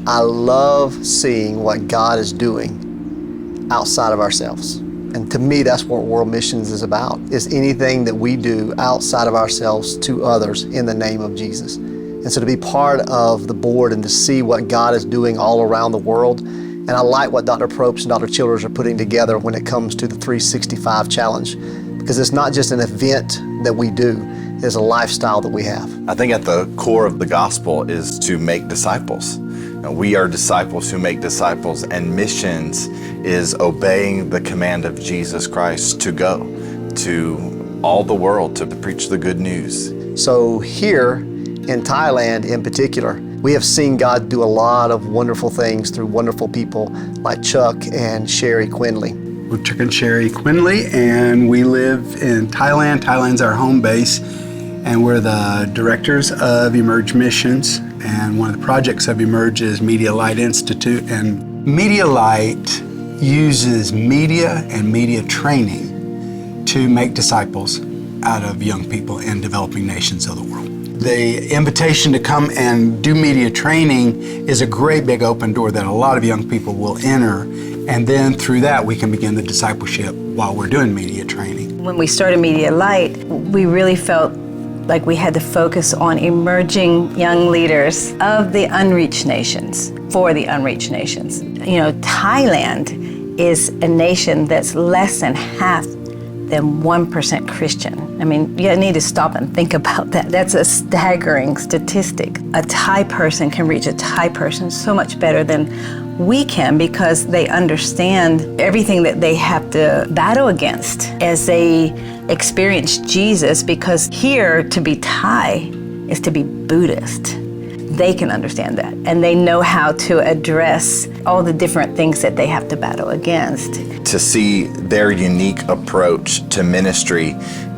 I love seeing what God is doing outside of ourselves. And to me, that's what World Missions is about, is anything that we do outside of ourselves to others in the name of Jesus. And so to be part of the board and to see what God is doing all around the world, and I like what Dr. Probst and Dr. Childers are putting together when it comes to the 365 Challenge, because it's not just an event that we do, it's a lifestyle that we have. I think at the core of the gospel is to make disciples. We are disciples who make disciples, and missions is obeying the command of Jesus Christ to go to all the world to preach the good news. So here in Thailand in particular, we have seen God do a lot of wonderful things through wonderful people like Chuck and Sherry Quinley. We're Chuck and Sherry Quinley, and we live in Thailand. Thailand's our home base, and we're the directors of Emerge Missions. And one of the projects of Emerge is Media Light Institute. And Media Light uses media and media training to make disciples out of young people in developing nations of the world. The invitation to come and do media training is a great big open door that a lot of young people will enter. And then through that, we can begin the discipleship while we're doing media training. When we started Media Light, we really felt like we had to focus on emerging young leaders of the unreached nations, for the unreached nations. You know, Thailand is a nation that's less than half than 1% Christian. I mean, you need to stop and think about that. That's a staggering statistic. A Thai person can reach a Thai person so much better than we can, because they understand everything that they have to battle against as they experience Jesus, because here to be Thai is to be Buddhist. They can understand that, and they know how to address all the different things that they have to battle against. To see their unique approach to ministry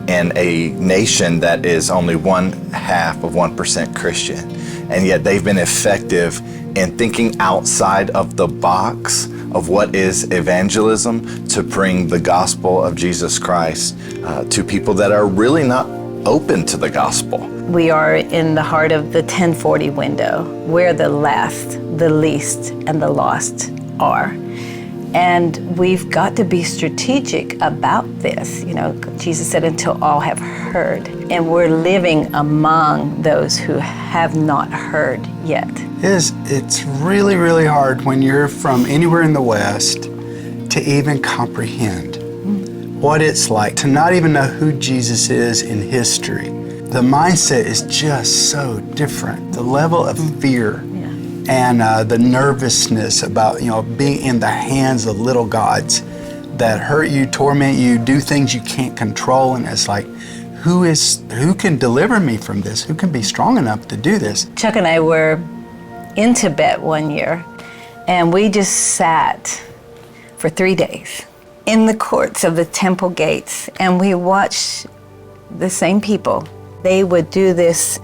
in a nation that is only 1/2 of 1% Christian, and yet they've been effective in thinking outside of the box of what is evangelism to bring the gospel of Jesus Christ to people that are really not open to the gospel. We are in the heart of the 1040 window, where the last, the least, and the lost are. And we've got to be strategic about this. You know, Jesus said, until all have heard. And we're living among those who have not heard yet. It's really, really hard when you're from anywhere in the West to even comprehend what it's like to not even know who Jesus is in history. The mindset is just so different. The level of fear and the nervousness about, you know, being in the hands of little gods that hurt you, torment you, do things you can't control, and it's like, who can deliver me from this? Who can be strong enough to do this? Chuck and I were in Tibet one year, and we just sat for 3 days in the courts of the temple gates, and we watched the same people. They would do this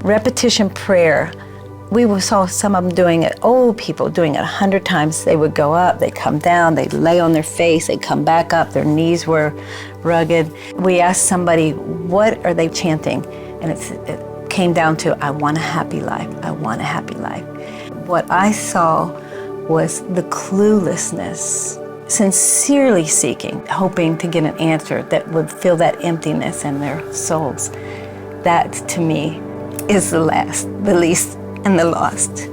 repetition prayer. We saw some of them doing it, old people doing it 100 times. They would go up, they'd come down, they'd lay on their face, they'd come back up, their knees were rugged. We asked somebody, what are they chanting? And it came down to, I want a happy life, I want a happy life. What I saw was the cluelessness, sincerely seeking, hoping to get an answer that would fill that emptiness in their souls. That, to me, is the last, the least, and the lost.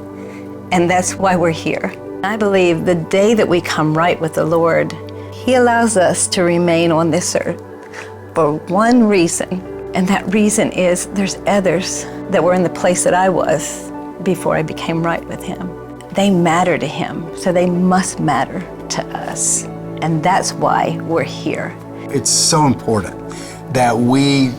And that's why we're here. I believe the day that we come right with the Lord, He allows us to remain on this earth for one reason, and that reason is there's others that were in the place that I was before I became right with Him. They matter to Him, so they must matter to us. And that's why we're here. It's so important that we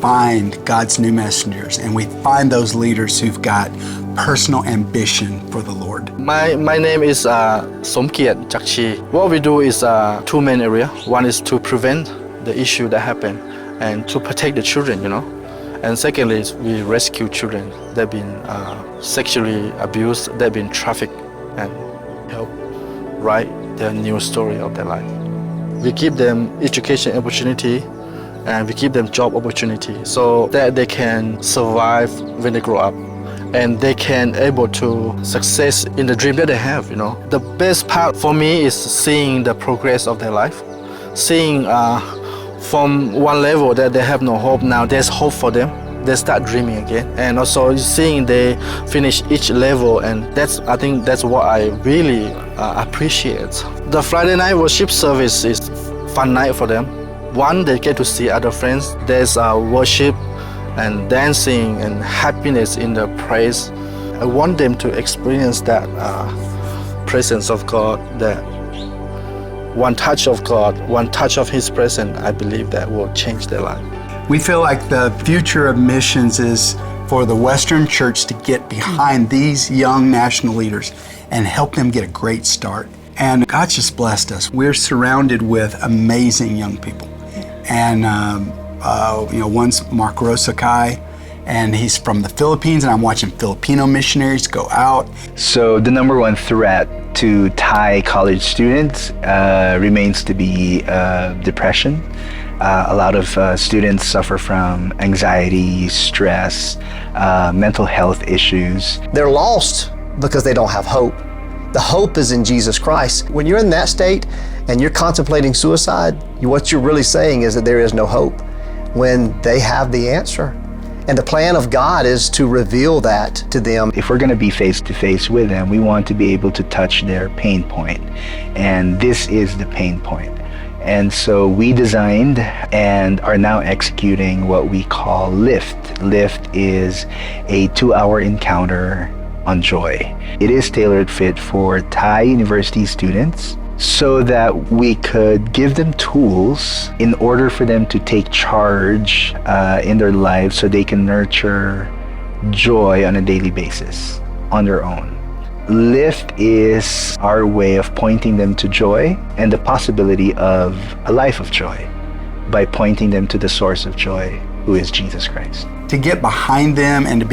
find God's new messengers, and we find those leaders who've got personal ambition for the Lord. My name is Somkiat Jakchi. What we do is two main areas. One is to prevent the issue that happen and to protect the children, you know. And secondly, is we rescue children that have been sexually abused, that have been trafficked, and help write their new story of their life. We give them education opportunity, and we give them job opportunity so that they can survive when they grow up. and they can able to success in the dream that they have, you know. The best part for me is seeing the progress of their life, seeing from one level that they have no hope, now there's hope for them. They start dreaming again, and also seeing they finish each level, and I think that's what I really appreciate. The Friday night worship service is fun night for them. One, they get to see other friends. There's worship and dancing and happiness in the praise. I want them to experience that presence of God, that one touch of God, one touch of His presence. I believe that will change their life. We feel like the future of missions is for the Western Church to get behind these young national leaders and help them get a great start. And God's just blessed us. We're surrounded with amazing young people. And one's Mark Rosakai, and he's from the Philippines, and I'm watching Filipino missionaries go out. So the number one threat to Thai college students remains to be depression. A lot of students suffer from anxiety, stress, mental health issues. They're lost because they don't have hope. The hope is in Jesus Christ. When you're in that state and you're contemplating suicide, what you're really saying is that there is no hope, when they have the answer. And the plan of God is to reveal that to them. If we're going to be face to face with them, we want to be able to touch their pain point. And this is the pain point. And so we designed and are now executing what we call LIFT. LIFT is a 2-hour encounter on joy. It is tailor fit for Thai university students so that we could give them tools in order for them to take charge in their lives so they can nurture joy on a daily basis on their own. Lift is our way of pointing them to joy and the possibility of a life of joy by pointing them to the source of joy, who is Jesus Christ. To get behind them and to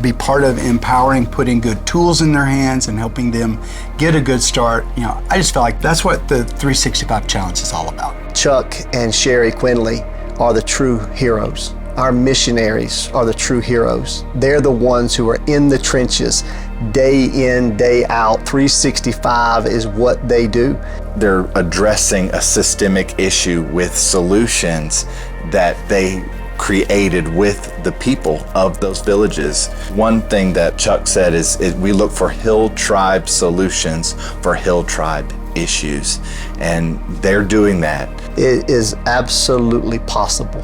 be part of empowering, putting good tools in their hands and helping them get a good start. I just feel like that's what the 365 Challenge is all about. Chuck and Sherry Quinley are the true heroes. Our missionaries are the true heroes. They're the ones who are in the trenches, day in, day out. 365 is what they do. They're addressing a systemic issue with solutions that they created with the people of those villages. One thing that Chuck said is we look for hill tribe solutions for hill tribe issues, and they're doing that. It is absolutely possible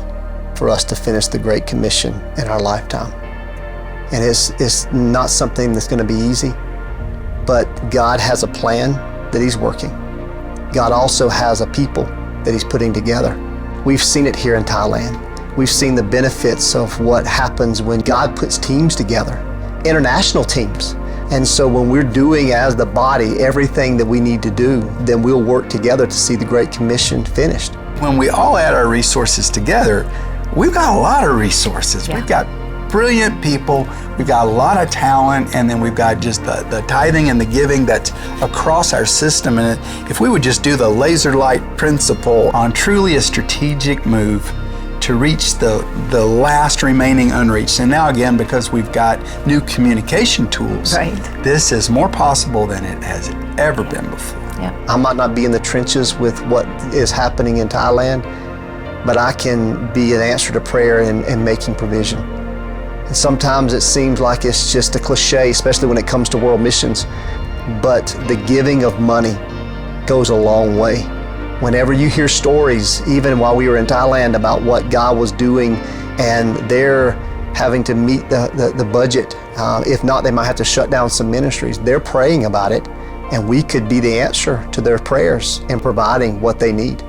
for us to finish the Great Commission in our lifetime. And it's not something that's going to be easy, but God has a plan that He's working. God also has a people that He's putting together. We've seen it here in Thailand. We've seen the benefits of what happens when God puts teams together, international teams. And so when we're doing as the body everything that we need to do, then we'll work together to see the Great Commission finished. When we all add our resources together, we've got a lot of resources. Yeah. We've got brilliant people, we've got a lot of talent, and then we've got just the tithing and the giving that's across our system. And if we would just do the laser light principle on truly a strategic move to reach the last remaining unreached. And now again, because we've got new communication tools, Right. this is more possible than it has ever been before. I might not be in the trenches with what is happening in Thailand, but I can be an answer to prayer and making provision. And sometimes it seems like it's just a cliche, especially when it comes to world missions, but the giving of money goes a long way. Whenever you hear stories, even while we were in Thailand, about what God was doing, and they're having to meet the budget, if not, they might have to shut down some ministries. They're praying about it, and we could be the answer to their prayers in providing what they need.